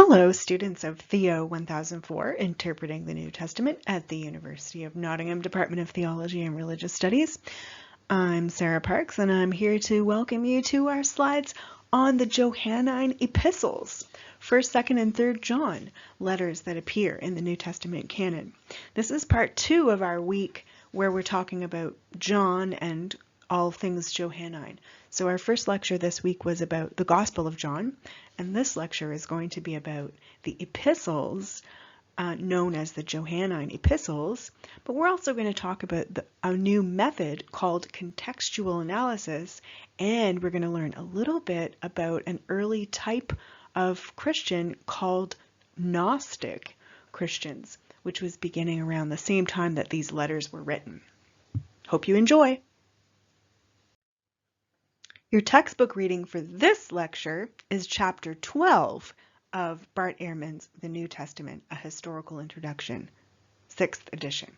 Hello, students of THEO 1004, Interpreting the New Testament at the University of Nottingham Department of Theology and Religious Studies. I'm Sara Parks, and I'm here to welcome you to our slides on the Johannine Epistles, 1st, 2nd, and 3rd John, letters that appear in the New Testament canon. This is part 2 of our week where we're talking about John and all things Johannine. So our first lecture this week was about the Gospel of John, and this lecture is going to be about the epistles, known as the Johannine Epistles, but we're also going to talk about a new method called contextual analysis, and we're going to learn a little bit about an early type of Christian called Gnostic Christians, which was beginning around the same time that these letters were written. Hope you enjoy! Your textbook reading for this lecture is chapter 12 of Bart Ehrman's The New Testament, A Historical Introduction, 6th edition.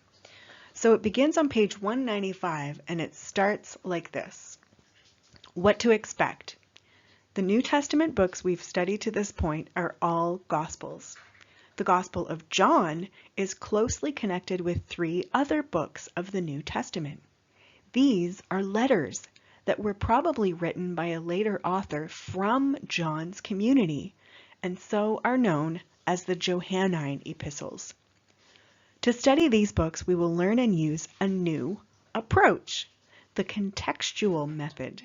So it begins on page 195 and it starts like this. What to expect. The New Testament books we've studied to this point are all Gospels. The Gospel of John is closely connected with 3 other books of the New Testament. These are letters that were probably written by a later author from John's community, and so are known as the Johannine Epistles. To study these books, we will learn and use a new approach, the contextual method,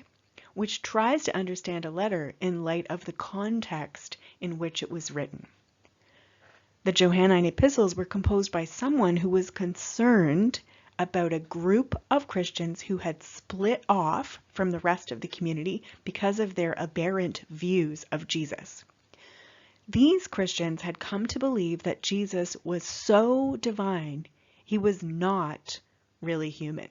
which tries to understand a letter in light of the context in which it was written. The Johannine Epistles were composed by someone who was concerned about a group of Christians who had split off from the rest of the community because of their aberrant views of Jesus. These Christians had come to believe that Jesus was so divine, he was not really human.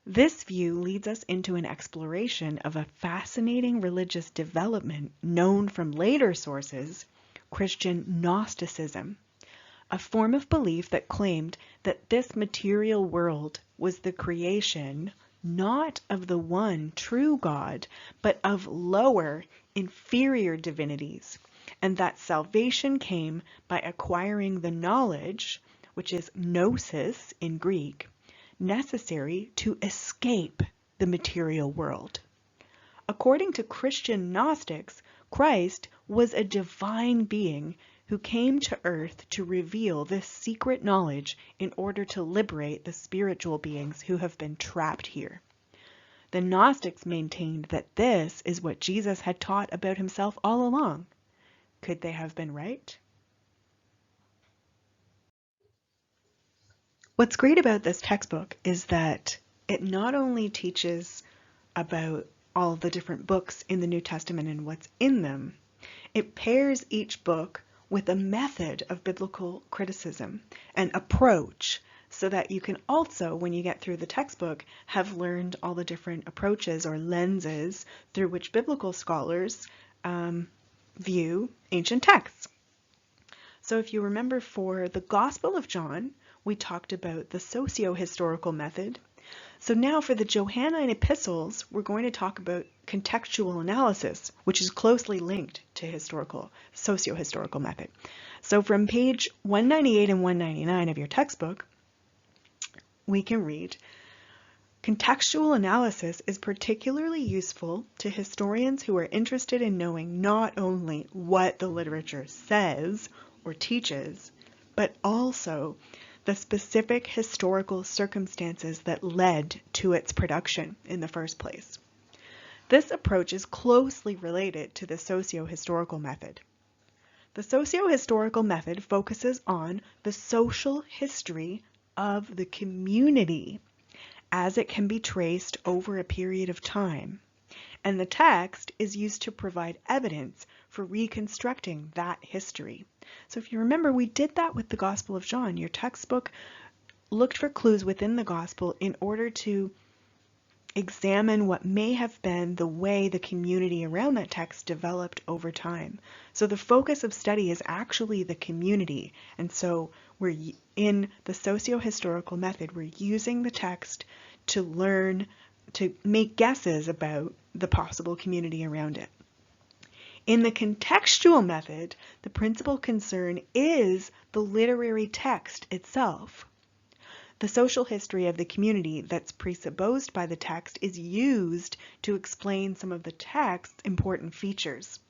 This view leads us into an exploration of a fascinating religious development known from later sources, Christian Gnosticism, a form of belief that claimed that this material world was the creation not of the one true God, but of lower, inferior divinities, and that salvation came by acquiring the knowledge, which is gnosis in Greek, necessary to escape the material world. According to Christian Gnostics, Christ was a divine being who came to earth to reveal this secret knowledge in order to liberate the spiritual beings who have been trapped here. The Gnostics maintained that this is what Jesus had taught about himself all along. Could they have been right? What's great about this textbook is that it not only teaches about all the different books in the New Testament and what's in them, it pairs each book with a method of biblical criticism and approach so that you can also, when you get through the textbook, have learned all the different approaches or lenses through which biblical scholars view ancient texts. So if you remember, for the Gospel of John, we talked about the socio-historical method. So now for the Johannine Epistles, we're going to talk about contextual analysis, which is closely linked to socio-historical method. So from page 198 and 199 of your textbook, we can read, contextual analysis is particularly useful to historians who are interested in knowing not only what the literature says or teaches, but also the specific historical circumstances that led to its production in the first place. This approach is closely related to the socio-historical method. The socio-historical method focuses on the social history of the community as it can be traced over a period of time, and the text is used to provide evidence for reconstructing that history. So if you remember, we did that with the Gospel of John. Your textbook looked for clues within the Gospel in order to examine what may have been the way the community around that text developed over time. So the focus of study is actually the community, and so we're in the socio-historical method, we're using the text to learn, to make guesses about the possible community around it. In the contextual method, the principal concern is the literary text itself. The social history of the community that's presupposed by the text is used to explain some of the text's important features.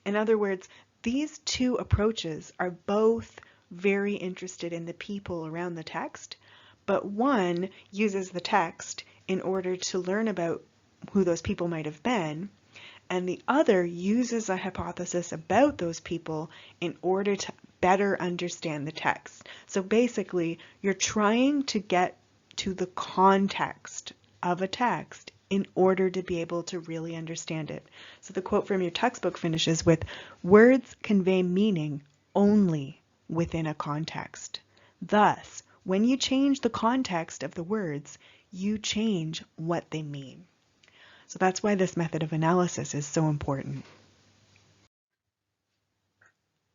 In other words, these two approaches are both very interested in the people around the text, but one uses the text in order to learn about who those people might have been, and the other uses a hypothesis about those people in order to better understand the text. So basically, you're trying to get to the context of a text in order to be able to really understand it. So the quote from your textbook finishes with, "Words convey meaning only within a context. Thus, when you change the context of the words, you change what they mean." So that's why this method of analysis is so important.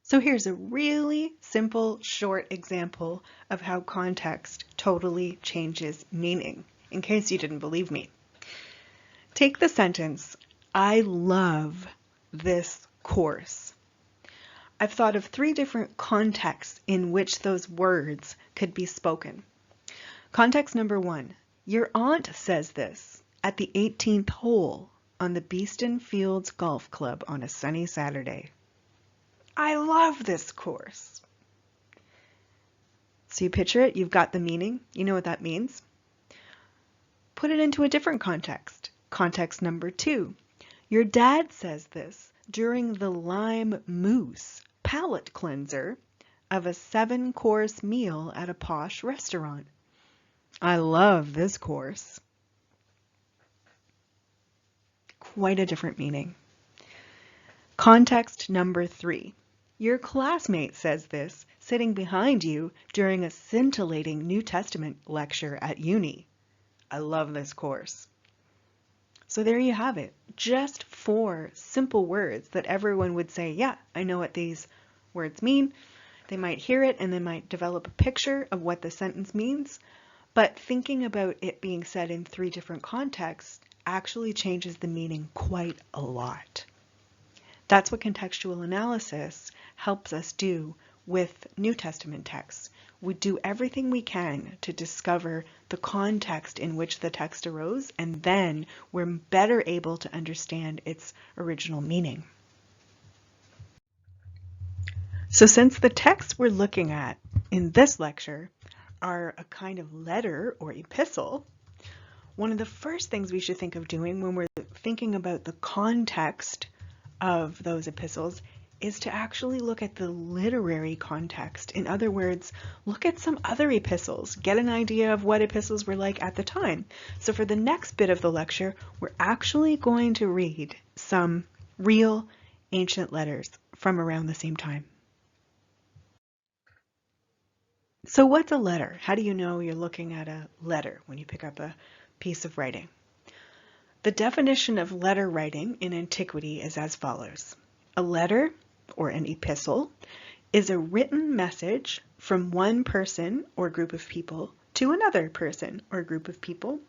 So here's a really simple, short example of how context totally changes meaning, in case you didn't believe me. Take the sentence, "I love this course." I've thought of 3 different contexts in which those words could be spoken. Context number 1, your aunt says this at the 18th hole on the Beeston Fields Golf Club on a sunny Saturday. I love this course. So you picture it, you've got the meaning, you know what that means. Put it into a different context. Context number 2, your dad says this during the lime mousse palate cleanser of a 7-course meal at a posh restaurant. I love this course. Quite a different meaning. Context number 3. Your classmate says this sitting behind you during a scintillating New Testament lecture at uni. I love this course. So there you have it. Just 4 simple words that everyone would say, yeah, I know what these words mean. They might hear it and they might develop a picture of what the sentence means, but thinking about it being said in 3 different contexts actually changes the meaning quite a lot. That's what contextual analysis helps us do with New Testament texts. We do everything we can to discover the context in which the text arose, and then we're better able to understand its original meaning. So since the texts we're looking at in this lecture are a kind of letter or epistle, one of the first things we should think of doing when we're thinking about the context of those epistles is to actually look at the literary context. In other words, look at some other epistles, get an idea of what epistles were like at the time. So for the next bit of the lecture, we're actually going to read some real ancient letters from around the same time. So what's a letter? How do you know you're looking at a letter when you pick up a piece of writing? The definition of letter writing in antiquity is as follows. A letter, or an epistle, is a written message from one person or group of people to another person or group of people,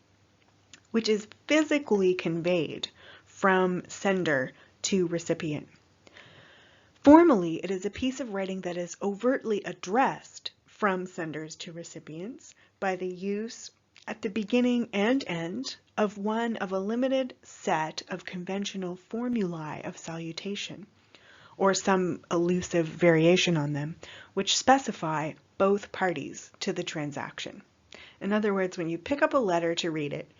which is physically conveyed from sender to recipient. Formally, it is a piece of writing that is overtly addressed from senders to recipients by the use at the beginning and end of one of a limited set of conventional formulae of salutation, or some elusive variation on them, which specify both parties to the transaction. In other words, when you pick up a letter to read it,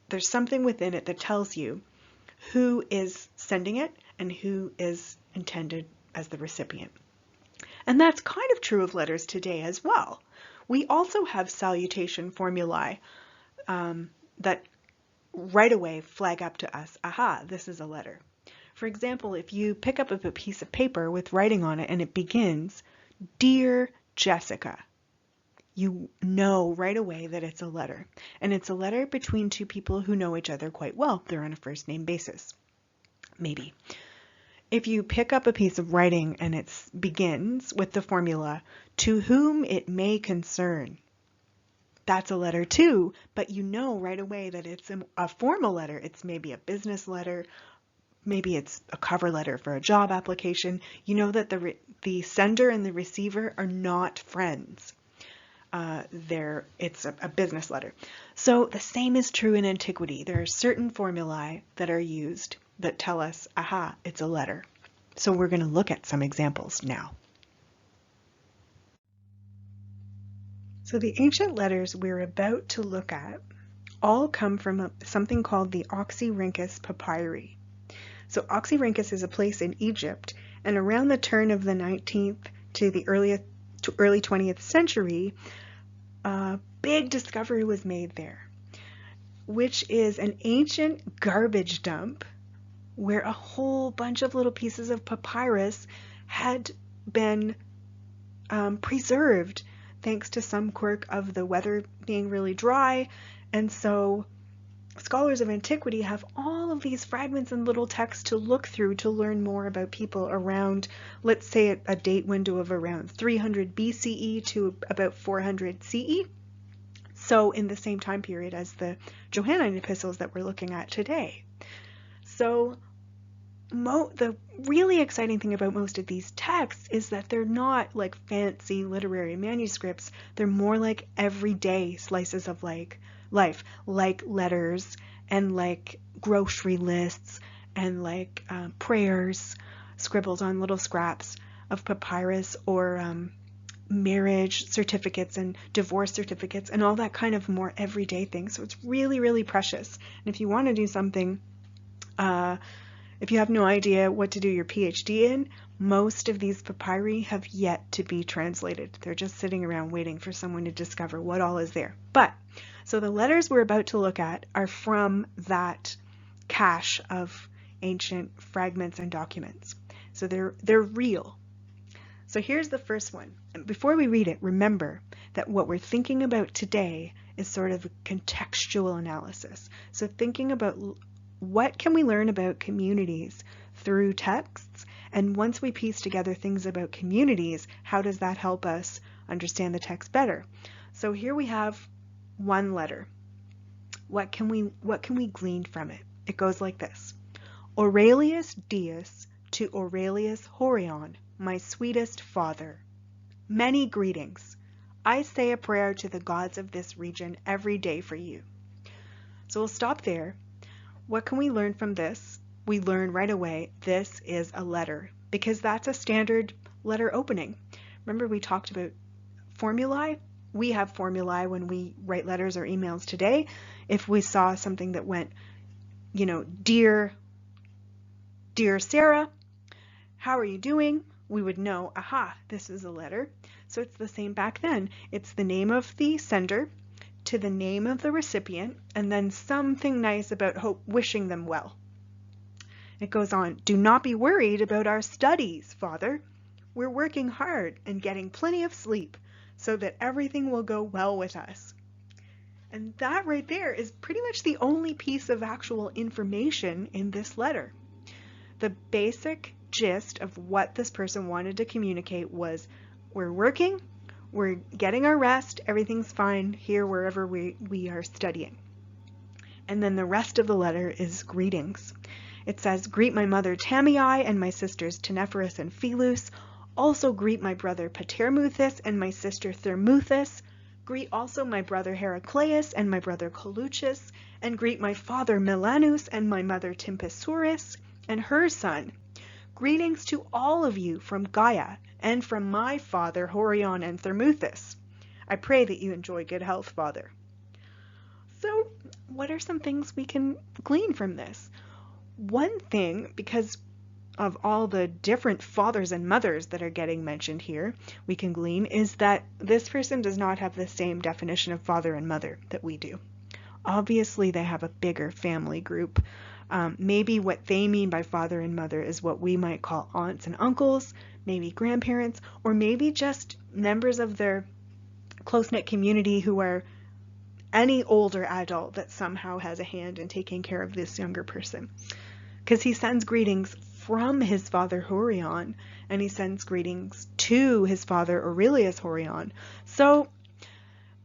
there's something within it that tells you who is sending it and who is intended as the recipient. And that's kind of true of letters today as well. We also have salutation formulae that right away flag up to us, aha, this is a letter. For example, if you pick up a piece of paper with writing on it and it begins, "Dear Jessica," you know right away that it's a letter. And it's a letter between 2 people who know each other quite well. They're on a first name basis. Maybe. If you pick up a piece of writing and it begins with the formula, "To whom it may concern," that's a letter too, but you know right away that it's a formal letter. It's maybe a business letter, maybe it's a cover letter for a job application, you know that the sender and the receiver are not friends. It's a business letter. So the same is true in antiquity. There are certain formulae that are used that tell us, aha, it's a letter. So we're going to look at some examples now. So the ancient letters we're about to look at all come from something called the Oxyrhynchus papyri. So Oxyrhynchus is a place in Egypt, and around the turn of the 19th to the early 20th century, a big discovery was made there, which is an ancient garbage dump where a whole bunch of little pieces of papyrus had been preserved thanks to some quirk of the weather being really dry. And so scholars of antiquity have all of these fragments and little texts to look through to learn more about people around, let's say, a date window of around 300 BCE to about 400 CE. So in the same time period as the Johannine Epistles that we're looking at today. So the really exciting thing about most of these texts is that they're not like fancy literary manuscripts. They're more like everyday slices of life, like letters and like grocery lists and like prayers scribbled on little scraps of papyrus, or marriage certificates and divorce certificates and all that kind of more everyday things. So it's really, really precious. And if you want to do something, if you have no idea what to do your PhD in, most of these papyri have yet to be translated. They're just sitting around waiting for someone to discover what all is there. So the letters we're about to look at are from that cache of ancient fragments and documents. So they're real. So here's the first one. And before we read it, remember that what we're thinking about today is sort of a contextual analysis. So thinking about what can we learn about communities through texts, and once we piece together things about communities, how does that help us understand the text better? So here we have one letter. What can we glean from it? It goes like this: Aurelius Dius to Aurelius Horion, my sweetest father. Many greetings. I say a prayer to the gods of this region every day for you. So we'll stop there. What can we learn from this? We learn right away this is a letter, because that's a standard letter opening. Remember we talked about formulae? We have formulae when we write letters or emails today. If we saw something that went, dear Sarah, how are you doing? We would know, aha, this is a letter. So it's the same back then. It's the name of the sender to the name of the recipient, and then something nice about wishing them well. It goes on, do not be worried about our studies, Father. We're working hard and getting plenty of sleep so that everything will go well with us. And that right there is pretty much the only piece of actual information in this letter. The basic gist of what this person wanted to communicate was, we're working, we're getting our rest, everything's fine here wherever we are studying. And then the rest of the letter is greetings. It says, greet my mother Tamii and my sisters Tenephorus and Phelus. Also greet my brother Patermuthus and my sister Thermuthis. Greet also my brother Heracleus and my brother Coluchus. And greet my father Melanus and my mother Timpesuris and her son. Greetings to all of you from Gaia and from my father Horion and Thermuthis. I pray that you enjoy good health, Father. So what are some things we can glean from this? One thing, because of all the different fathers and mothers that are getting mentioned here, we can glean is that this person does not have the same definition of father and mother that we do. Obviously, they have a bigger family group. Maybe what they mean by father and mother is what we might call aunts and uncles, maybe grandparents, or maybe just members of their close-knit community who are any older adult that somehow has a hand in taking care of this younger person. Because he sends greetings from his father Horion, and he sends greetings to his father Aurelius Horion. So,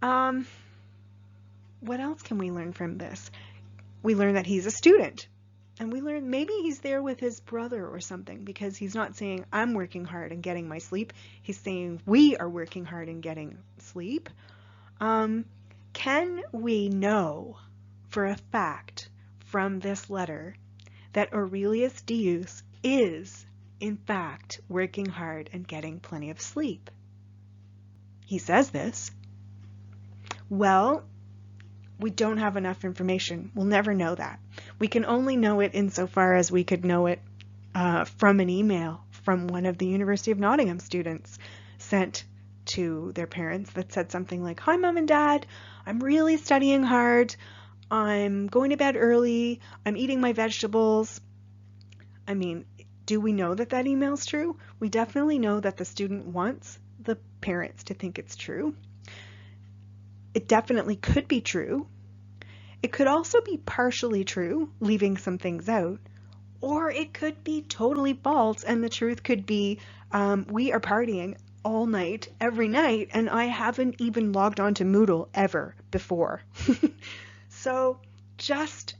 what else can we learn from this? We learn that he's a student, And we learn maybe he's there with his brother or something, because he's not saying I'm working hard and getting my sleep. He's saying we are working hard and getting sleep. Can we know for a fact from this letter that Aurelius Dius is, in fact, working hard and getting plenty of sleep? He says this. Well, we don't have enough information. We'll never know that. We can only know it insofar as we could know it from an email from one of the University of Nottingham students sent to their parents that said something like, "Hi, Mom and Dad, I'm really studying hard. I'm going to bed early. I'm eating my vegetables." I mean, do we know that that email's true? We definitely know that the student wants the parents to think it's true. It definitely could be true. It could also be partially true, leaving some things out, or it could be totally false, and the truth could be we are partying all night, every night, and I haven't even logged on to Moodle ever before. So just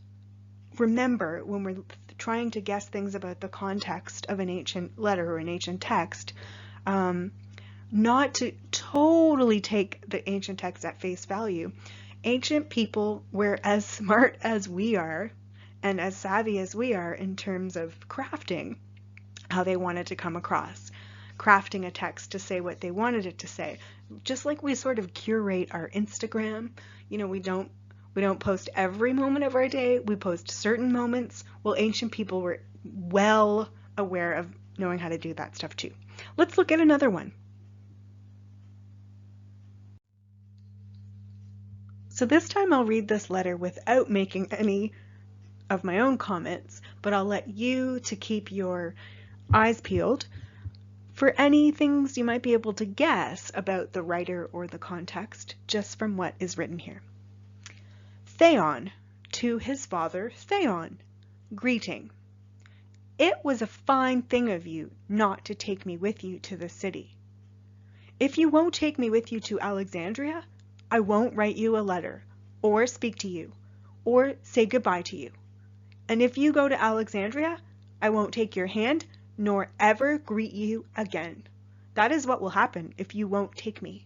remember, when we're trying to guess things about the context of an ancient letter or an ancient text, not to totally take the ancient text at face value. Ancient people were as smart as we are and as savvy as we are in terms of crafting how they wanted to come across, crafting a text to say what they wanted it to say. Just like we sort of curate our Instagram, you know, we don't post every moment of our day, we post certain moments. Well, ancient people were well aware of knowing how to do that stuff too. Let's look at another one. So this time I'll read this letter without making any of my own comments, but I'll let you to keep your eyes peeled for any things you might be able to guess about the writer or the context just from what is written here. Theon, to his father Theon, greeting. It was a fine thing of you not to take me with you to the city. If you won't take me with you to Alexandria, I won't write you a letter, or speak to you, or say goodbye to you. And if you go to Alexandria, I won't take your hand, nor ever greet you again. That is what will happen if you won't take me.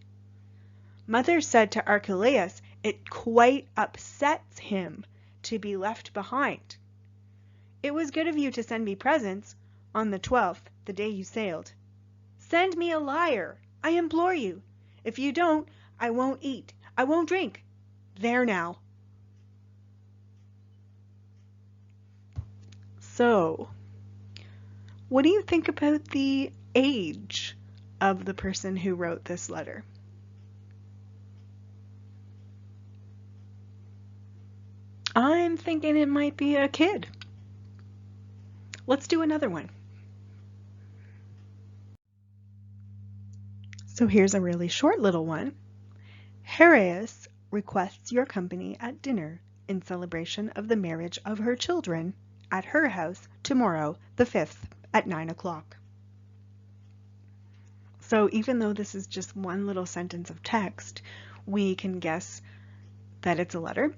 Mother said to Archelaus it quite upsets him to be left behind. It was good of you to send me presents on the 12th, the day you sailed. Send me a lyre, I implore you. If you don't, I won't eat, I won't drink. There now. So, what do you think about the age of the person who wrote this letter? I'm thinking it might be a kid. Let's do another one. So here's a really short little one. Heraeus requests your company at dinner in celebration of the marriage of her children at her house tomorrow, the 5th, at 9 o'clock. So even though this is just one little sentence of text, we can guess that it's a letter,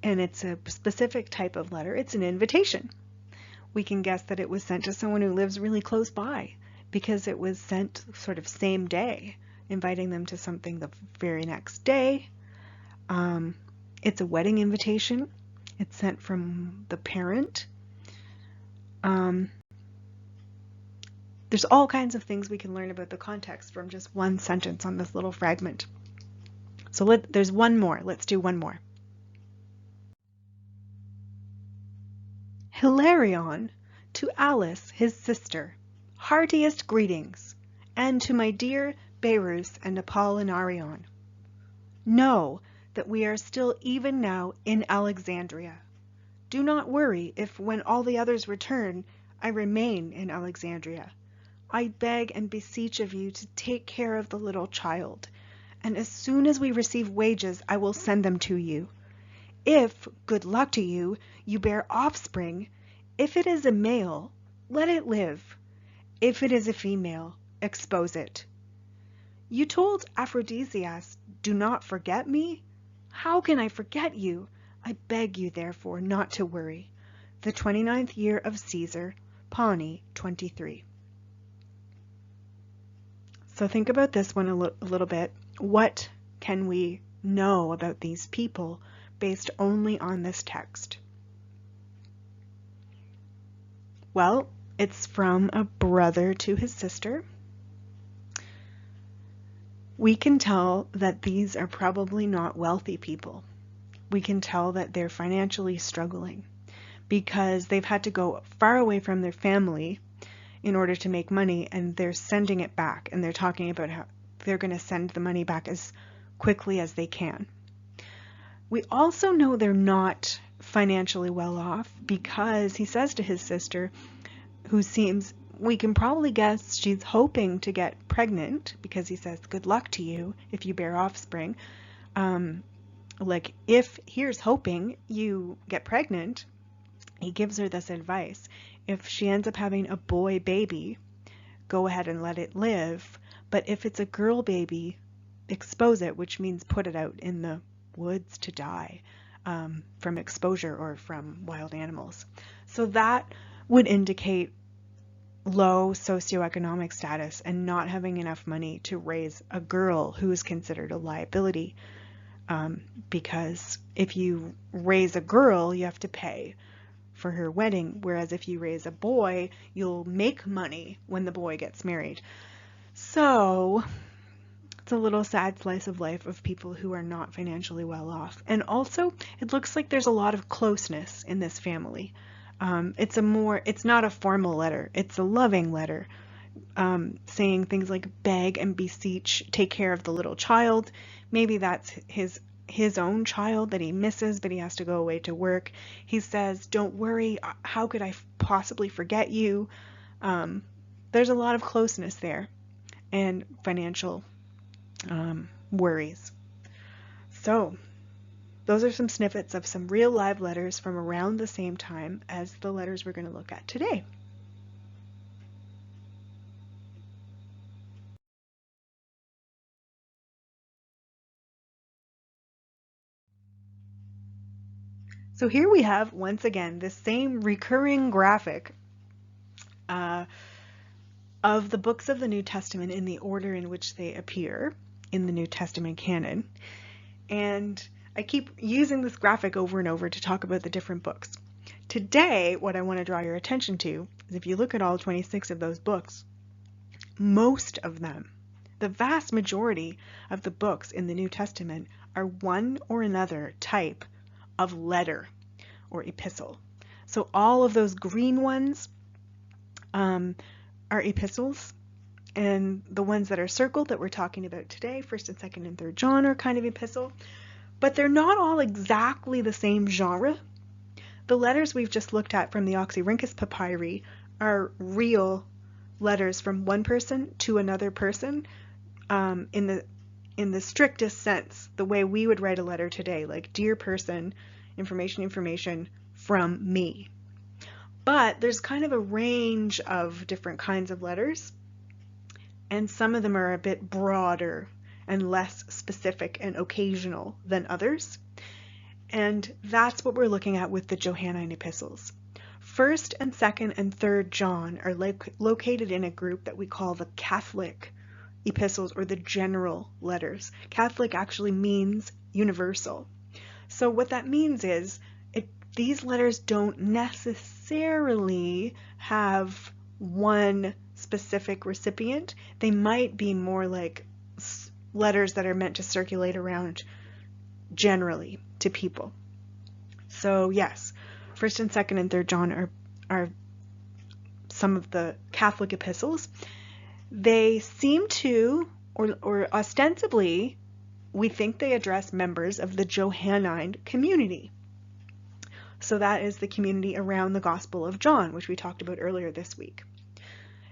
and it's a specific type of letter. It's an invitation. We can guess that it was sent to someone who lives really close by, because it was sent sort of same day, inviting them to something the very next day. It's a wedding invitation. It's sent from the parent. There's all kinds of things we can learn about the context from just one sentence on this little fragment. So there's one more. Let's do one more. Hilarion, to Alice, his sister, heartiest greetings, and to my dear Berus and Apollinarion. Know that we are still even now in Alexandria. Do not worry if, when all the others return, I remain in Alexandria. I beg and beseech of you to take care of the little child, and as soon as we receive wages, I will send them to you. If, good luck to you, you bear offspring, if it is a male, let it live. If it is a female, expose it. You told Aphrodisias, do not forget me? How can I forget you? I beg you, therefore, not to worry. the 29th year of Caesar, Pawnee 23. So think about this one a little bit. What can we know about these people based only on this text? Well, it's from a brother to his sister. We can tell that these are probably not wealthy people. We can tell that they're financially struggling because they've had to go far away from their family in order to make money, and they're sending it back, and they're talking about how they're going to send the money back as quickly as they can. We also know they're not financially well off because he says to his sister, who seems, we can probably guess she's hoping to get pregnant, because he says, good luck to you if you bear offspring. Like, if here's hoping you get pregnant, he gives her this advice. If she ends up having a boy baby, go ahead and let it live. But if it's a girl baby, expose it, which means put it out in the woods to die from exposure or from wild animals. So that would indicate low socioeconomic status and not having enough money to raise a girl who is considered a liability. Because if you raise a girl, you have to pay for her wedding, whereas if you raise a boy, you'll make money when the boy gets married. So it's a little sad slice of life of people who are not financially well off. And also, it looks like there's a lot of closeness in this family. It's not a formal letter, it's a loving letter, saying things like beg and beseech, take care of the little child. Maybe that's his own child that he misses, but he has to go away to work. He says, don't worry, how could I possibly forget you? There's a lot of closeness there and financial worries. So those are some snippets of some real live letters from around the same time as the letters we're going to look at today. So here we have, once again, the same recurring graphic of the books of the New Testament in the order in which they appear in the New Testament canon. And I keep using this graphic over and over to talk about the different books. Today, what I want to draw your attention to is if you look at all 26 of those books, most of them, the vast majority of the books in the New Testament are one or another type of letter or epistle. So all of those green ones are epistles, and the ones that are circled that we're talking about today, 1st and 2nd and 3rd John, are kind of epistle, but they're not all exactly the same genre. The letters we've just looked at from the Oxyrhynchus papyri are real letters from one person to another person, in the strictest sense, the way we would write a letter today, like dear person, information from me. But there's kind of a range of different kinds of letters, and some of them are a bit broader and less specific and occasional than others. And that's what we're looking at with the Johannine Epistles. 1st and 2nd and 3rd John are located in a group that we call the Catholic epistles, or the general letters. Catholic actually means universal. So what that means is these letters don't necessarily have one specific recipient. They might be more like letters that are meant to circulate around generally to people. So yes, 1st and 2nd and 3rd John are some of the Catholic epistles. They seem to, or ostensibly, we think they address members of the Johannine community. So that is the community around the Gospel of John, which we talked about earlier this week,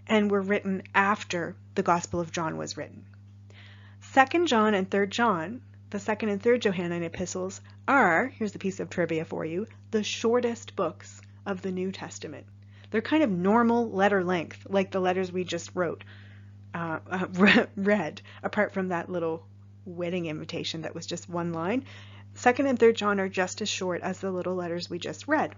and were written after the Gospel of John was written. 2nd John and 3rd John, the 2nd and 3rd Johannine epistles, are, here's a piece of trivia for you, the shortest books of the New Testament. They're kind of normal letter length, like the letters we just read, apart from that little wedding invitation that was just one line. 2nd and 3rd John are just as short as the little letters we just read.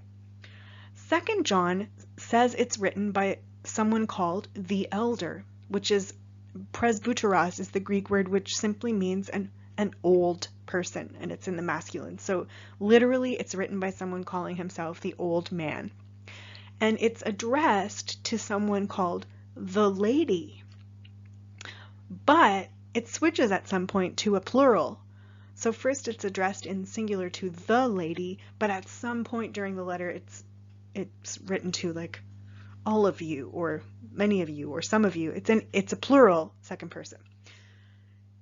2nd John says it's written by someone called the elder, which is presbyteros is the Greek word, which simply means an old person, and it's in the masculine. So literally it's written by someone calling himself the old man. And it's addressed to someone called the lady. But it switches at some point to a plural. So first it's addressed in singular to the lady, but at some point during the letter it's written to like all of you or many of you or some of you. It's a plural second person.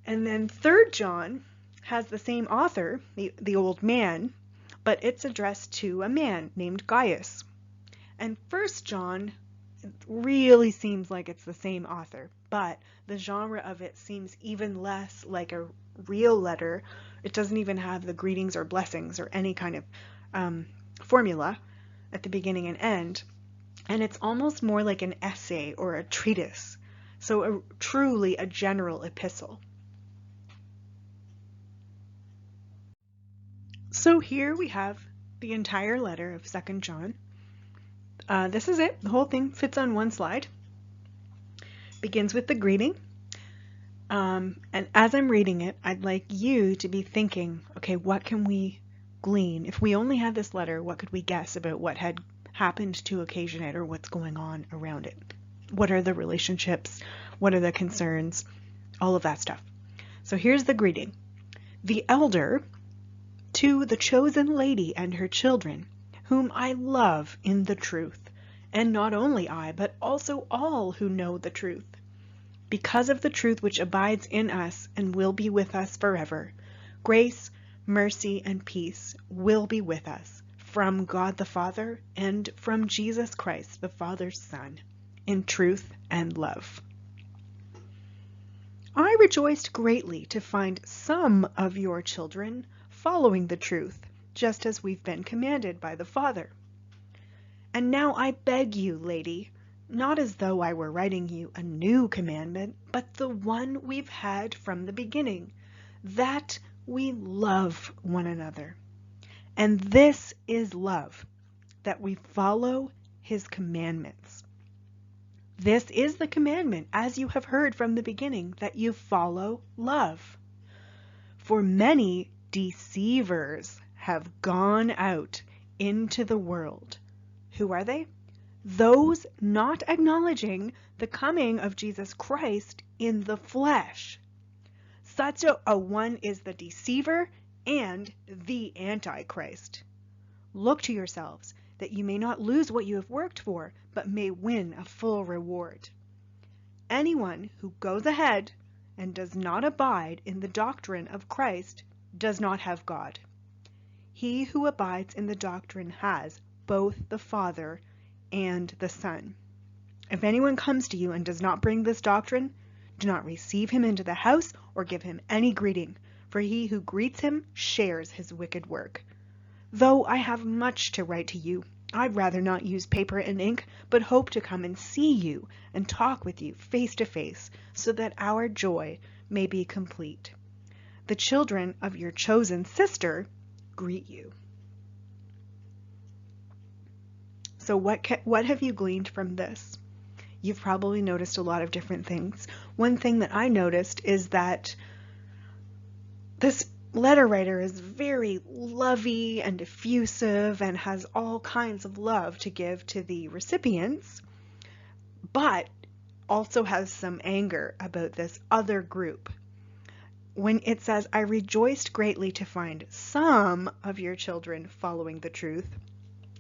And then 3rd John has the same author, the old man, but it's addressed to a man named Gaius. And 1st John really seems like it's the same author, but the genre of it seems even less like a real letter. It doesn't even have the greetings or blessings or any kind of formula at the beginning and end. And it's almost more like an essay or a treatise. So truly a general epistle. So here we have the entire letter of 2nd John. This is it. The whole thing fits on one slide. Begins with the greeting. And as I'm reading it, I'd like you to be thinking, okay, what can we glean? If we only had this letter, what could we guess about what had happened to occasion it or what's going on around it? What are the relationships? What are the concerns? All of that stuff. So here's the greeting. The elder, to the chosen lady and her children, whom I love in the truth, and not only I, but also all who know the truth, because of the truth which abides in us and will be with us forever. Grace, mercy, and peace will be with us from God the Father and from Jesus Christ, the Father's Son, in truth and love. I rejoiced greatly to find some of your children following the truth, just as we've been commanded by the Father. And now I beg you, lady, not as though I were writing you a new commandment, but the one we've had from the beginning, that we love one another. And this is love, that we follow his commandments. This is the commandment, as you have heard from the beginning, that you follow love. For many deceivers have gone out into the world. Who are they? Those not acknowledging the coming of Jesus Christ in the flesh. Such a one is the deceiver and the Antichrist. Look to yourselves, that you may not lose what you have worked for, but may win a full reward. Anyone who goes ahead and does not abide in the doctrine of Christ does not have God. He who abides in the doctrine has both the Father and the Son. If anyone comes to you and does not bring this doctrine, do not receive him into the house or give him any greeting, for he who greets him shares his wicked work. Though I have much to write to you, I'd rather not use paper and ink, but hope to come and see you and talk with you face to face, so that our joy may be complete. The children of your chosen sister greet you. So what have you gleaned from this? You've probably noticed a lot of different things. One thing that I noticed is that this letter writer is very lovey and effusive and has all kinds of love to give to the recipients, but also has some anger about this other group. When it says, I rejoiced greatly to find some of your children following the truth,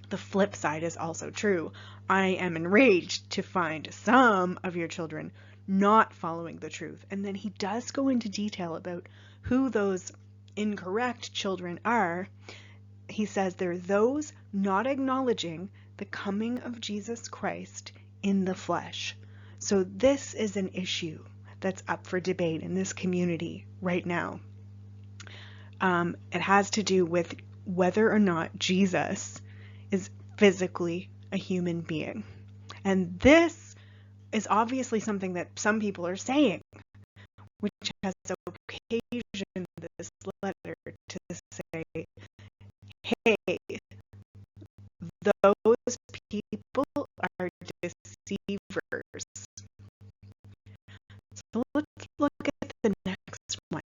the flip side is also true. I am enraged to find some of your children not following the truth. And then he does go into detail about who those incorrect children are. He says they're those not acknowledging the coming of Jesus Christ in the flesh. So this is an issue that's up for debate in this community right now. It has to do with whether or not Jesus is physically a human being. And this is obviously something that some people are saying, which has occasioned this letter to say, hey, those So let's look at the next one.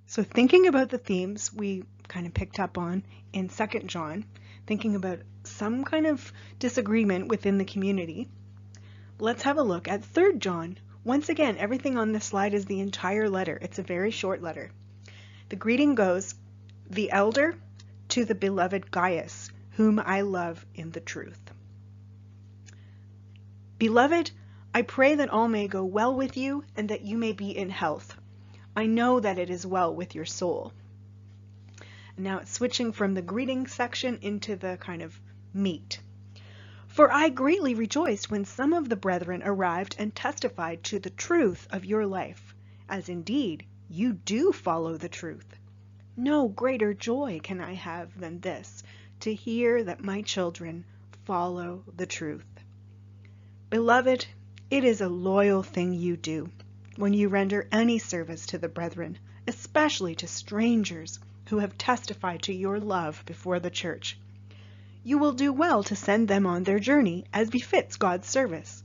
So thinking about the themes we kind of picked up on in 2nd John, thinking about some kind of disagreement within the community, let's have a look at 3rd John. Once again, everything on this slide is the entire letter. It's a very short letter. The greeting goes, "The elder to the beloved Gaius, whom I love in the truth. Beloved, I pray that all may go well with you and that you may be in health. I know that it is well with your soul." And now it's switching from the greeting section into the kind of meat. "For I greatly rejoiced when some of the brethren arrived and testified to the truth of your life, as indeed you do follow the truth. No greater joy can I have than this, to hear that my children follow the truth. Beloved, it is a loyal thing you do when you render any service to the brethren, especially to strangers who have testified to your love before the church. You will do well to send them on their journey as befits God's service,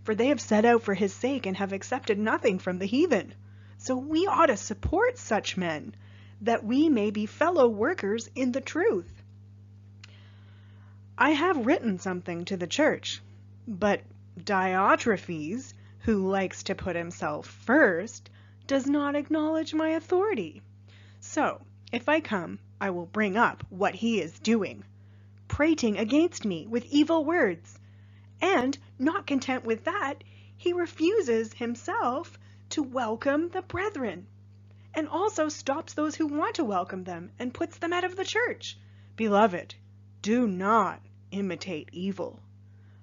for they have set out for his sake and have accepted nothing from the heathen. So we ought to support such men, that we may be fellow workers in the truth. I have written something to the church, but Diotrephes, who likes to put himself first, does not acknowledge my authority. So, if I come, I will bring up what he is doing, prating against me with evil words. And, not content with that, he refuses himself to welcome the brethren, and also stops those who want to welcome them and puts them out of the church. Beloved, do not imitate evil,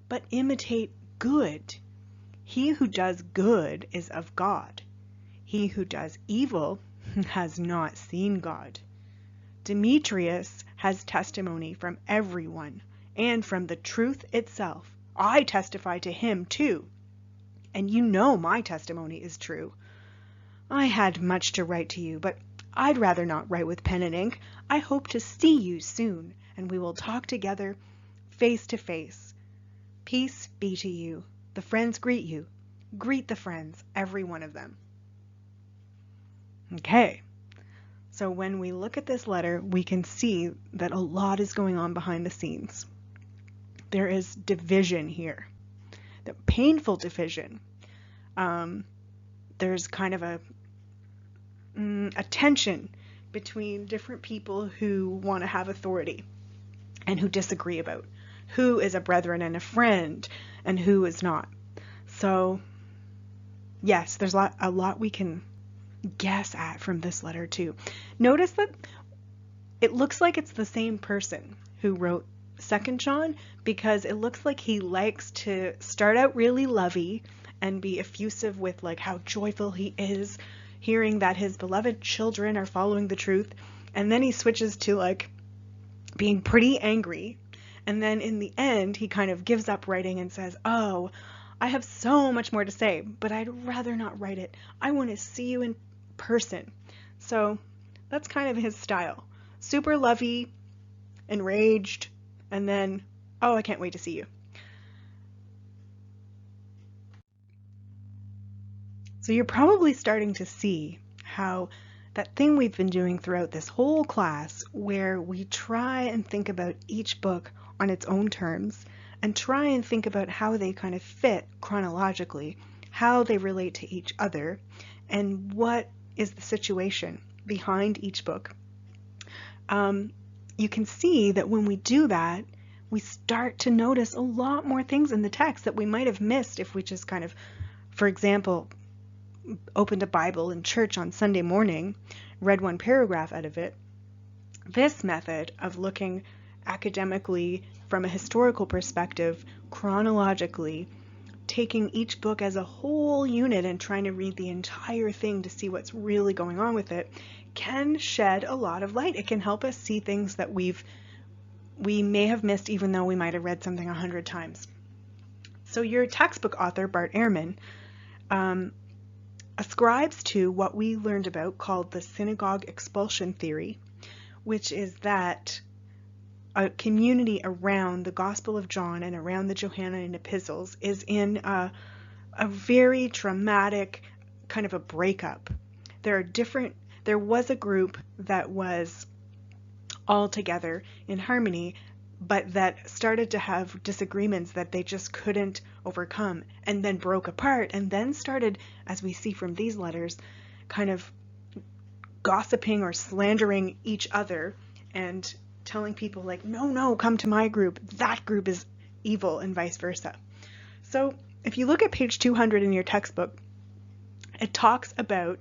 but imitate good. He who does good is of God. He who does evil has not seen God. Demetrius has testimony from everyone and from the truth itself. I testify to him too, and you know my testimony is true. I had much to write to you, but I'd rather not write with pen and ink. I hope to see you soon, and we will talk together face to face. Peace be to you. The friends greet you. Greet the friends, every one of them." Okay, so when we look at this letter, we can see that a lot is going on behind the scenes. There is division here, the painful division. There's kind of a tension between different people who want to have authority and who disagree about who is a brethren and a friend and who is not. So yes, there's a lot we can guess at from this letter too. Notice that it looks like it's the same person who wrote 2nd John, because it looks like he likes to start out really lovey and be effusive with like how joyful he is hearing that his beloved children are following the truth, and then he switches to like being pretty angry, and then in the end he kind of gives up writing and says, "Oh, I have so much more to say, but I'd rather not write it. I want to see you in person." So that's kind of his style. Super lovey, enraged, and then, "Oh, I can't wait to see you." So you're probably starting to see how that thing we've been doing throughout this whole class, where we try and think about each book on its own terms and try and think about how they kind of fit chronologically, how they relate to each other, and what is the situation behind each book. You can see that when we do that, we start to notice a lot more things in the text that we might have missed if we just kind of, for example, opened a Bible in church on Sunday morning, read one paragraph out of it. This method of looking academically from a historical perspective, chronologically, taking each book as a whole unit and trying to read the entire thing to see what's really going on with it, can shed a lot of light. It can help us see things that we may have missed even though we might have read something 100 times. So your textbook author, Bart Ehrman, ascribes to what we learned about called the synagogue expulsion theory, which is that a community around the Gospel of John and around the Johannine Epistles is in a very traumatic kind of a breakup. There are different there was a group that was all together in harmony, but that started to have disagreements that they just couldn't overcome, and then broke apart, and then started, as we see from these letters, kind of gossiping or slandering each other and telling people like, no, come to my group, that group is evil, and vice versa. So if you look at page 200 in your textbook, it talks about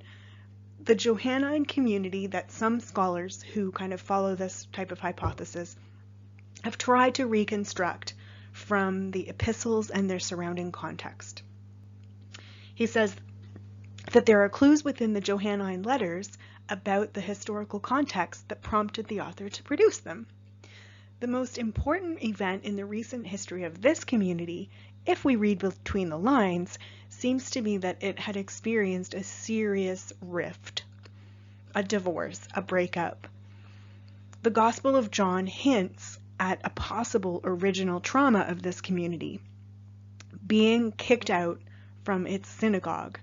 the Johannine community that some scholars who kind of follow this type of hypothesis have tried to reconstruct from the epistles and their surrounding context. He says that there are clues within the Johannine letters about the historical context that prompted the author to produce them. The most important event in the recent history of this community, if we read between the lines, seems to be that it had experienced a serious rift, a divorce, a breakup. The Gospel of John hints at a possible original trauma of this community, being kicked out from its synagogue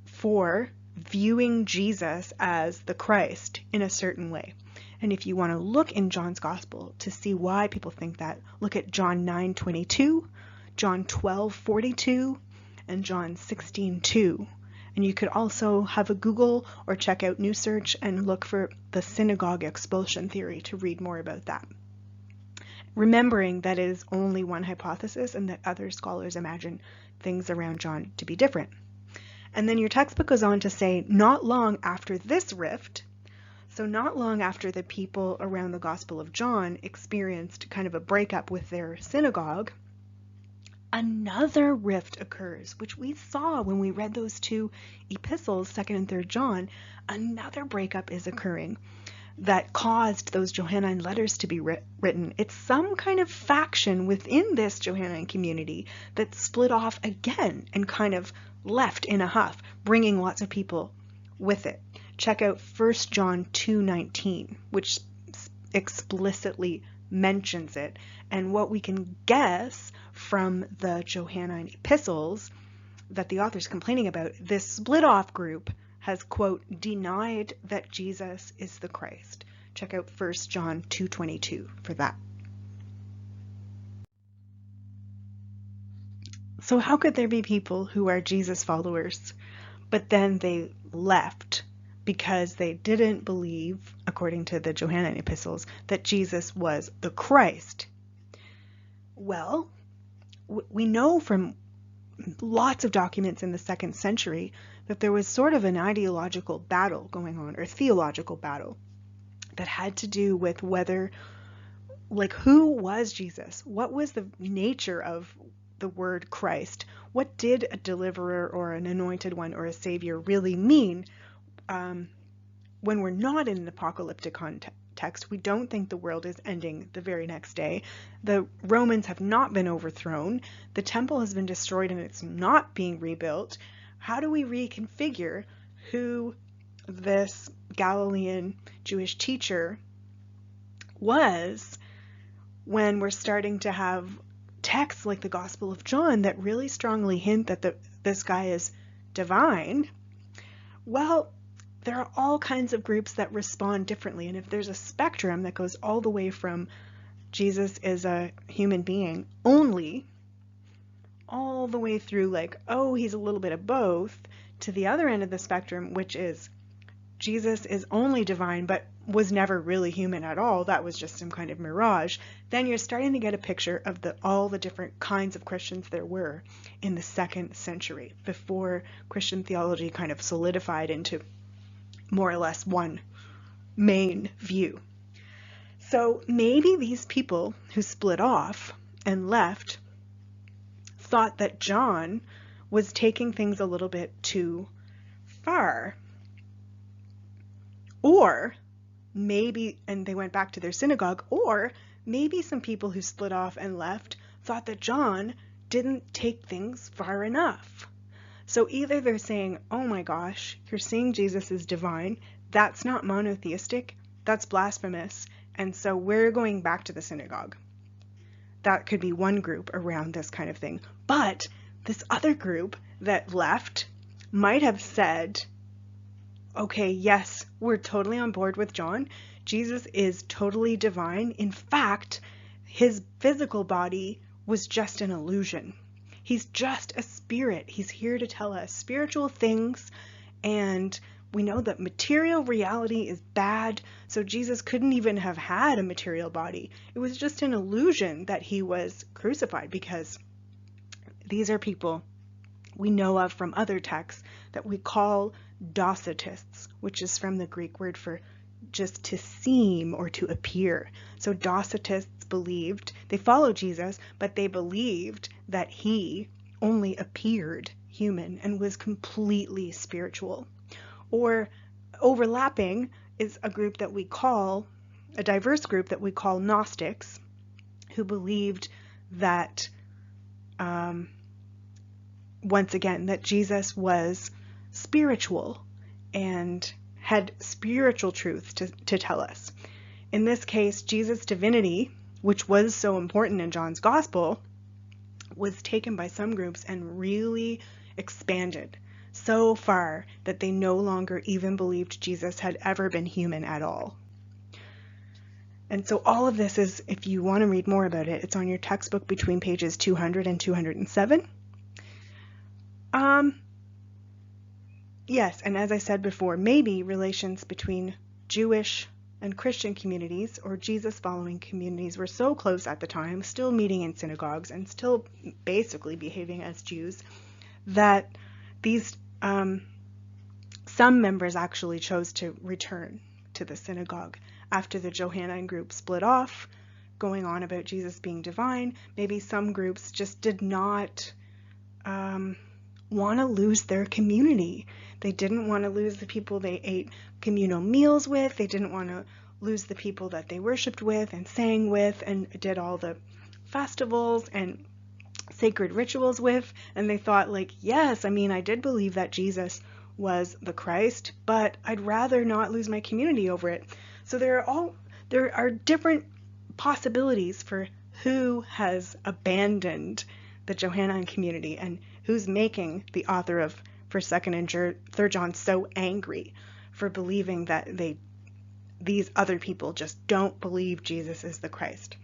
for viewing Jesus as the Christ in a certain way. And if you want to look in John's Gospel to see why people think that, look at John 9:22, John 12:42, and John 16:2. And you could also have a Google or check out New Search and look for the synagogue expulsion theory to read more about that. Remembering that it is only one hypothesis and that other scholars imagine things around John to be different. And then your textbook goes on to say, not long after this rift, so not long after the people around the Gospel of John experienced kind of a breakup with their synagogue, another rift occurs, which we saw when we read those two epistles, 2nd and 3rd John. Another breakup is occurring that caused those Johannine letters to be written. It's some kind of faction within this Johannine community that split off again and kind of left in a huff, bringing lots of people with it. Check out 1 John 2:19, which explicitly mentions it. And what we can guess from the Johannine epistles that the author's complaining about, this split off group has, quote, denied that Jesus is the Christ. Check out 1 John 2:22 for that. So how could there be people who are Jesus followers, but then they left because they didn't believe, according to the Johannine epistles, that Jesus was the Christ? Well, we know from lots of documents in the 2nd century that there was sort of an ideological battle going on, or theological battle, that had to do with whether, like, who was Jesus? What was the nature of the word Christ? What did a deliverer or an anointed one or a savior really mean? When we're not in an apocalyptic context, we don't think the world is ending the very next day. The Romans have not been overthrown. The temple has been destroyed and it's not being rebuilt. How do we reconfigure who this Galilean Jewish teacher was when we're starting to have texts like the Gospel of John that really strongly hint that this guy is divine? Well, there are all kinds of groups that respond differently, and if there's a spectrum that goes all the way from Jesus is a human being only, all the way through like, oh, he's a little bit of both, to the other end of the spectrum, which is Jesus is only divine but was never really human at all, that was just some kind of mirage, then you're starting to get a picture of all the different kinds of Christians there were in the 2nd century, before Christian theology kind of solidified into more or less one main view. So maybe these people who split off and left thought that John was taking things a little bit too far. Or maybe, and they went back to their synagogue, or maybe some people who split off and left thought that John didn't take things far enough. So either they're saying, oh my gosh, you're saying Jesus is divine, that's not monotheistic, that's blasphemous, and so we're going back to the synagogue. That could be one group around this kind of thing. But this other group that left might have said, okay, yes, we're totally on board with John. Jesus is totally divine. In fact, his physical body was just an illusion. He's just a spirit. He's here to tell us spiritual things, and we know that material reality is bad, so Jesus couldn't even have had a material body. It was just an illusion that he was crucified, because these are people we know of from other texts that we call Docetists, which is from the Greek word for just to seem or to appear. So Docetists believed, they followed Jesus, but they believed that he only appeared human and was completely spiritual. Or overlapping is a group that we call, a diverse group that we call Gnostics, who believed that, once again, that Jesus was spiritual and had spiritual truths to tell us. In this case, Jesus' divinity, which was so important in John's gospel, was taken by some groups and really expanded so far that they no longer even believed Jesus had ever been human at all. And so all of this is, if you want to read more about it, it's on your textbook between pages 200 and 207. Yes, and as I said before, maybe relations between Jewish and Christian communities or Jesus-following communities were so close at the time, still meeting in synagogues and still basically behaving as Jews, that these some members actually chose to return to the synagogue after the Johannine group split off, going on about Jesus being divine. Maybe some groups just did not want to lose their community. They didn't want to lose the people they ate communal meals with. They didn't want to lose the people that they worshiped with and sang with and did all the festivals and sacred rituals with. And they thought, like, yes, I mean, I did believe that Jesus was the Christ, but I'd rather not lose my community over it. So there are different possibilities for who has abandoned the Johannine community and who's making the author of 1st, 2nd, and 3rd John so angry for believing that these other people just don't believe Jesus is the Christ.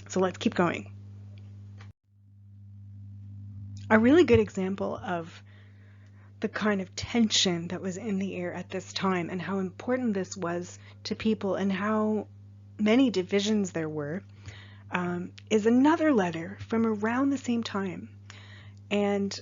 So let's keep going. A really good example of the kind of tension that was in the air at this time and how important this was to people and how many divisions there were is another letter from around the same time. And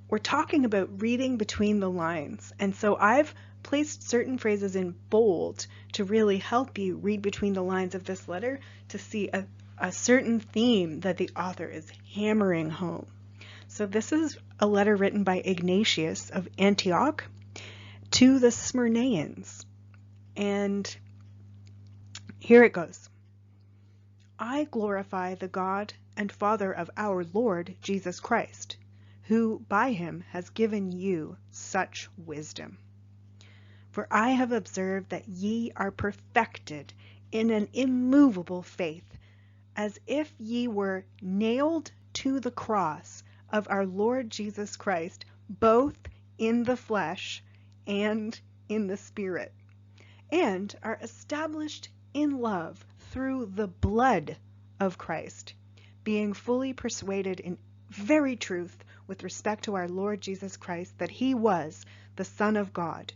we're talking about reading between the lines. And so I've placed certain phrases in bold to really help you read between the lines of this letter to see a certain theme that the author is hammering home. So this is a letter written by Ignatius of Antioch to the Smyrnaeans. And here it goes. I glorify the God and Father of our Lord Jesus Christ, who by him has given you such wisdom. For I have observed that ye are perfected in an immovable faith, as if ye were nailed to the cross of our Lord Jesus Christ, both in the flesh and in the spirit, and are established in love through the blood of Christ, being fully persuaded in very truth with respect to our Lord Jesus Christ, that he was the Son of God,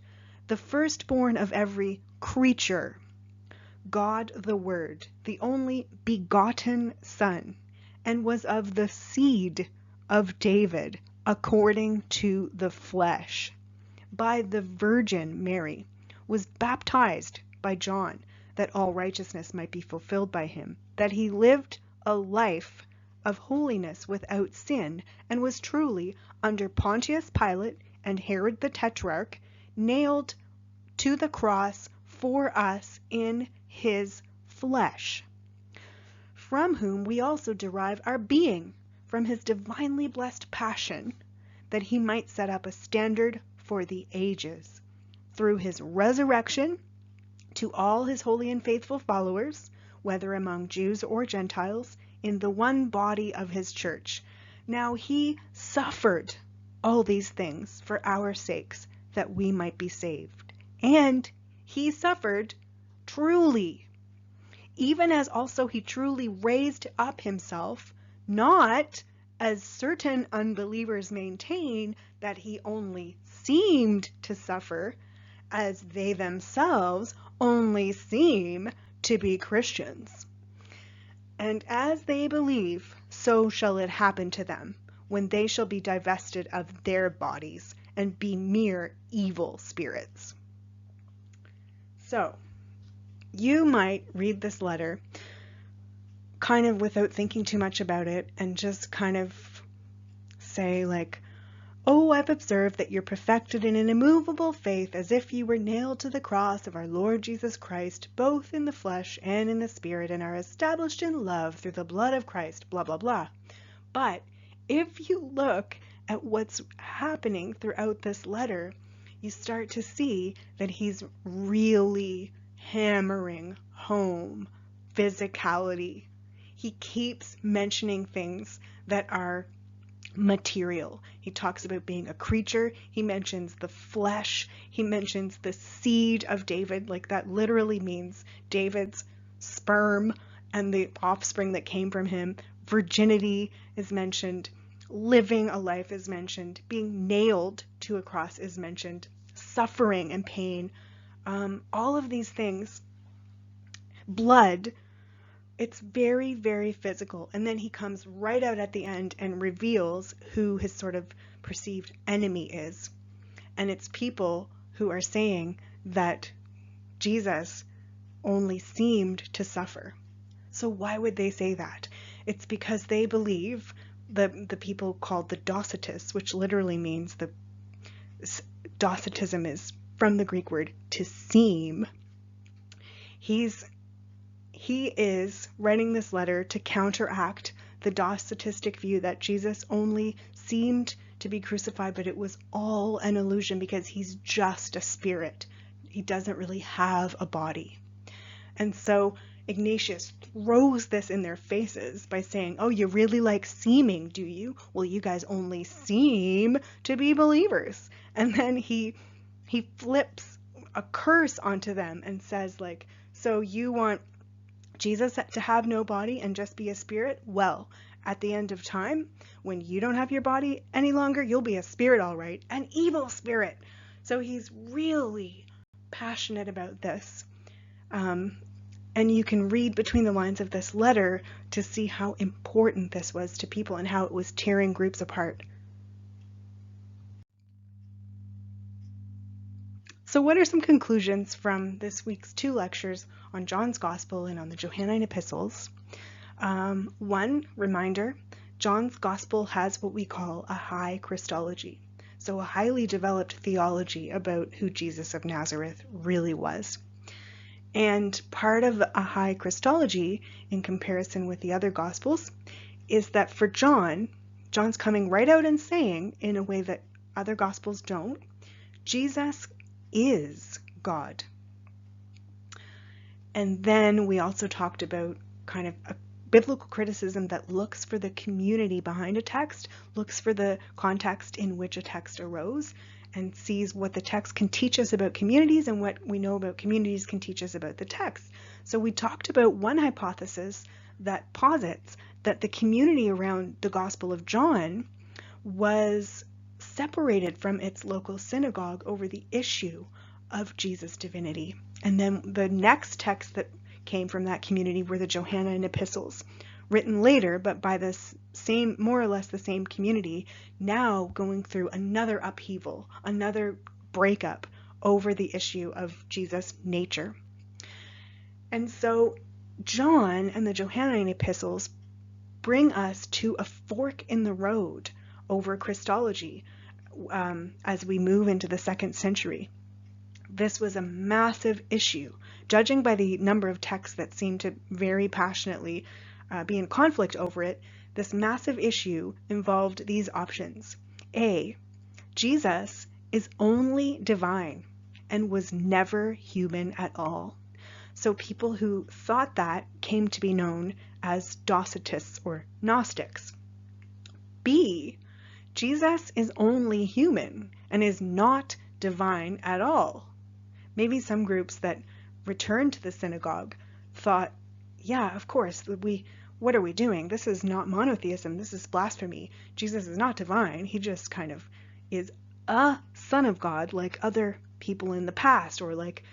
the firstborn of every creature, God the Word, the only begotten Son, and was of the seed of David according to the flesh, by the Virgin Mary, was baptized by John, that all righteousness might be fulfilled by him, that he lived a life of holiness without sin, and was truly under Pontius Pilate and Herod the Tetrarch, nailed to the cross for us in his flesh, from whom we also derive our being, from his divinely blessed passion, that he might set up a standard for the ages, through his resurrection, to all his holy and faithful followers, whether among Jews or Gentiles, in the one body of his church. Now he suffered all these things for our sakes, that we might be saved, and he suffered truly, even as also he truly raised up himself, not as certain unbelievers maintain that he only seemed to suffer, as they themselves only seem to be Christians. And as they believe, so shall it happen to them, when they shall be divested of their bodies and be mere evil spirits. So, you might read this letter kind of without thinking too much about it and just kind of say like, oh, I've observed that you're perfected in an immovable faith as if you were nailed to the cross of our Lord Jesus Christ, both in the flesh and in the spirit, and are established in love through the blood of Christ, blah, blah, blah. But if you look at what's happening throughout this letter, you start to see that he's really hammering home physicality. He keeps mentioning things that are material. He talks about being a creature. He mentions the flesh. He mentions the seed of David. Like, that literally means David's sperm and the offspring that came from him. Virginity is mentioned. Living a life is mentioned. Being nailed to a cross is mentioned. Suffering and pain. All of these things. Blood. It's very, very physical. And then he comes right out at the end and reveals who his sort of perceived enemy is. And it's people who are saying that Jesus only seemed to suffer. So why would they say that? It's because they believe the people called the Docetists, which literally means Docetism is from the Greek word to seem. He is writing this letter to counteract the Docetistic view that Jesus only seemed to be crucified, but it was all an illusion because he's just a spirit. He doesn't really have a body. And so Ignatius throws this in their faces by saying, oh, you really like seeming, do you? Well, you guys only seem to be believers. And then he flips a curse onto them and says, like, so you want Jesus to have no body and just be a spirit? Well, at the end of time, when you don't have your body any longer, you'll be a spirit, all right, an evil spirit. So he's really passionate about this. And you can read between the lines of this letter to see how important this was to people and how it was tearing groups apart. So what are some conclusions from this week's 2 lectures on John's Gospel and on the Johannine Epistles? One reminder, John's Gospel has what we call a high Christology, so a highly developed theology about who Jesus of Nazareth really was. And part of a high Christology, in comparison with the other Gospels, is that for John's coming right out and saying, in a way that other Gospels don't, Jesus is God. And then we also talked about kind of a biblical criticism that looks for the community behind a text, looks for the context in which a text arose, and sees what the text can teach us about communities and what we know about communities can teach us about the text. So we talked about one hypothesis that posits that the community around the Gospel of John was separated from its local synagogue over the issue of Jesus' divinity. And then the next text that came from that community were the Johannine Epistles, written later, but by this same, more or less the same community, now going through another upheaval, another breakup over the issue of Jesus' nature. And so John and the Johannine Epistles bring us to a fork in the road over Christology as we move into the 2nd century. This was a massive issue. Judging by the number of texts that seem to very passionately be in conflict over it, this massive issue involved these options. A, Jesus is only divine and was never human at all. So people who thought that came to be known as Docetists or Gnostics. B, Jesus is only human and is not divine at all. Maybe some groups that returned to the synagogue thought, yeah, of course, what are we doing? This is not monotheism. This is blasphemy. Jesus is not divine. He just kind of is a son of God like other people in the past, or like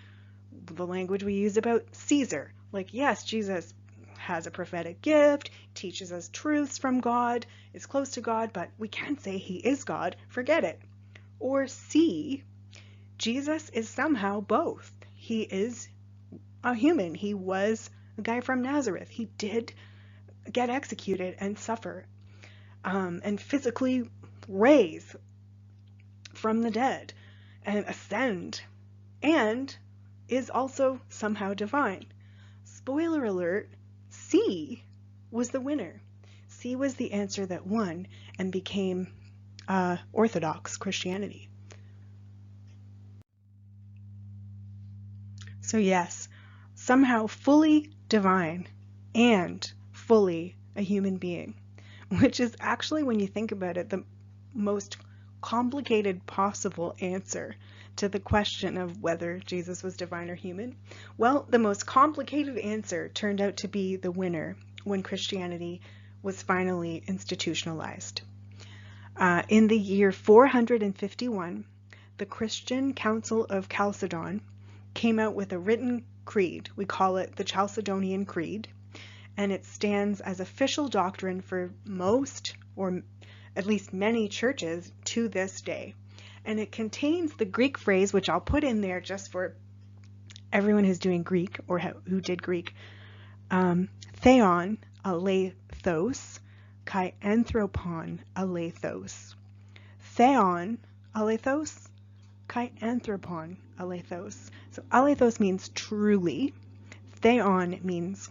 the language we use about Caesar. Like, yes, Jesus has a prophetic gift, teaches us truths from God, is close to God, but we can't say he is God. Forget it. Or C, Jesus is somehow both. He is a human. He was a guy from Nazareth. He did get executed and suffer and physically raise from the dead and ascend, and is also somehow divine. Spoiler alert, C was the winner. C was the answer that won and became Orthodox Christianity. So yes, somehow fully divine and fully a human being, which is actually, when you think about it, the most complicated possible answer to the question of whether Jesus was divine or human. Well, the most complicated answer turned out to be the winner when Christianity was finally institutionalized. In the year 451, the Christian Council of Chalcedon came out with a written creed. We call it the Chalcedonian Creed, and it stands as official doctrine for most, or at least many, churches to this day. And it contains the Greek phrase, which I'll put in there just for everyone who's doing Greek or who did Greek. Theon aleithos kai anthropon aleithos. Theon aleithos kai anthropon aleithos. So aleithos means truly. Theon means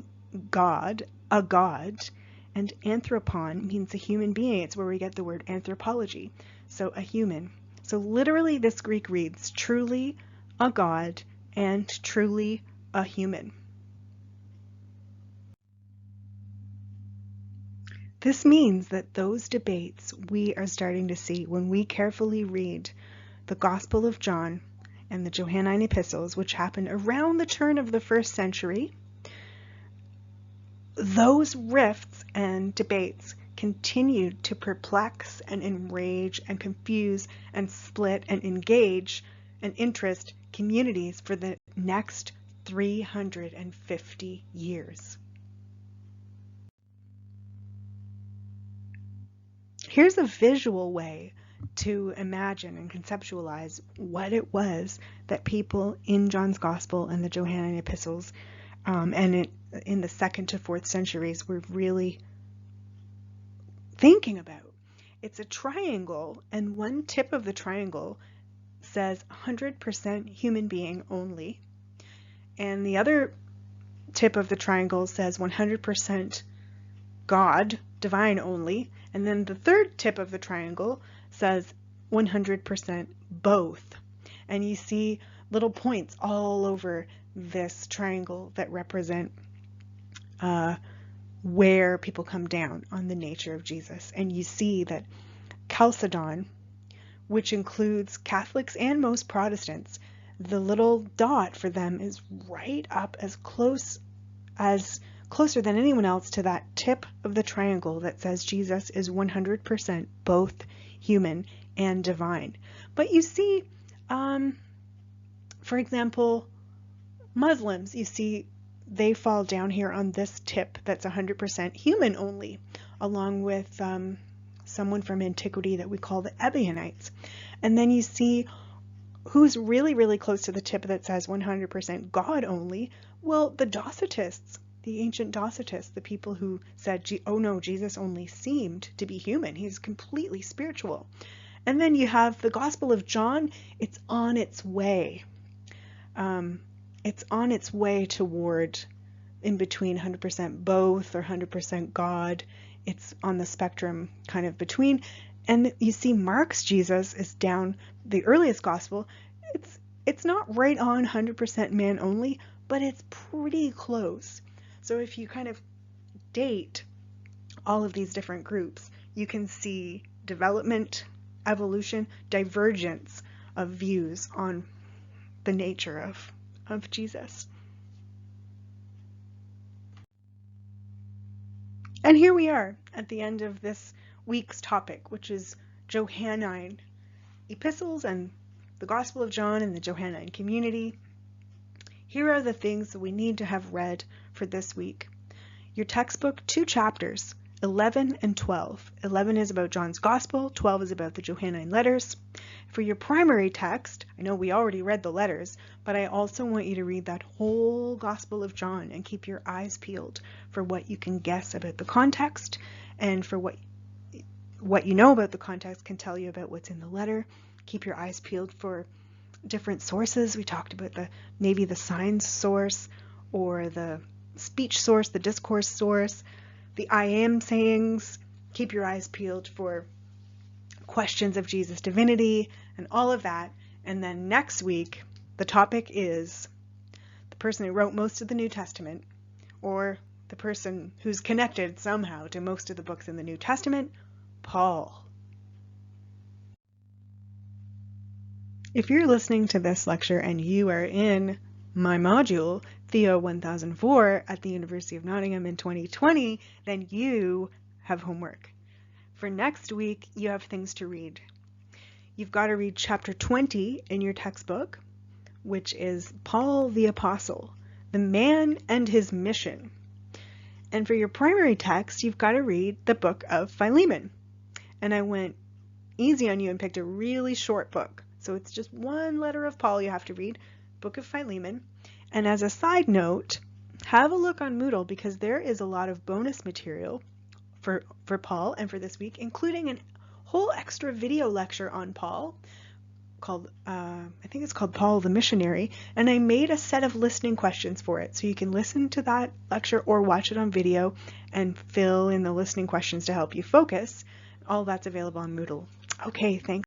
God, a god. And anthropon means a human being. It's where we get the word anthropology. So a human. So literally this Greek reads, truly a god and truly a human. This means that those debates we are starting to see when we carefully read the Gospel of John and the Johannine Epistles, which happened around the turn of the 1st century, those rifts and debates continued to perplex and enrage and confuse and split and engage and interest communities for the next 350 years. Here's a visual way to imagine and conceptualize what it was that people in John's Gospel and the Johannine Epistles and in the 2nd to 4th centuries were really thinking about. It's a triangle, and one tip of the triangle says 100% human being only, and the other tip of the triangle says 100% God, divine only, and then the third tip of the triangle says 100% both. And you see little points all over this triangle that represent where people come down on the nature of Jesus. And you see that Chalcedon, which includes Catholics and most Protestants, the little dot for them is right up as closer than anyone else to that tip of the triangle that says Jesus is 100% both human and divine. But you see, for example, Muslims, you see they fall down here on this tip that's 100% human only, along with someone from antiquity that we call the Ebionites. And then you see who's really, really close to the tip that says 100% God only. Well, the Docetists, the ancient Docetists, the people who said, oh no, Jesus only seemed to be human. He's completely spiritual. And then you have the Gospel of John. It's on its way. It's on its way toward in between 100% both or 100% God. It's on the spectrum kind of between. And you see Mark's Jesus is down the earliest gospel. It's not right on 100% man only, but it's pretty close. So if you kind of date all of these different groups, you can see development, evolution, divergence of views on the nature of Jesus. And here we are at the end of this week's topic, which is Johannine Epistles and the Gospel of John and the Johannine community. Here are the things that we need to have read for this week. Your textbook, 2 chapters, 11 and 12. 11 is about John's Gospel, 12 is about the Johannine letters. For your primary text, I know we already read the letters, but I also want you to read that whole Gospel of John and keep your eyes peeled for what you can guess about the context, and for what you know about the context can tell you about what's in the letter. Keep your eyes peeled for different sources. We talked about maybe the signs source, or the speech source, the discourse source, the I am sayings. Keep your eyes peeled for questions of Jesus' divinity and all of that. And then next week, the topic is the person who wrote most of the New Testament, or the person who's connected somehow to most of the books in the New Testament, Paul. If you're listening to this lecture and you are in my module, THEO 1004 at the University of Nottingham in 2020, then you have homework. For next week, you have things to read. You've got to read chapter 20 in your textbook, which is Paul the Apostle, the man and his mission. And for your primary text, you've got to read the book of Philemon. And I went easy on you and picked a really short book. So it's just one letter of Paul you have to read, Book of Philemon. And as a side note, have a look on Moodle, because there is a lot of bonus material for Paul and for this week, including a whole extra video lecture on Paul called, I think it's called Paul the Missionary, and I made a set of listening questions for it. So you can listen to that lecture or watch it on video and fill in the listening questions to help you focus. All that's available on Moodle. Okay, thanks.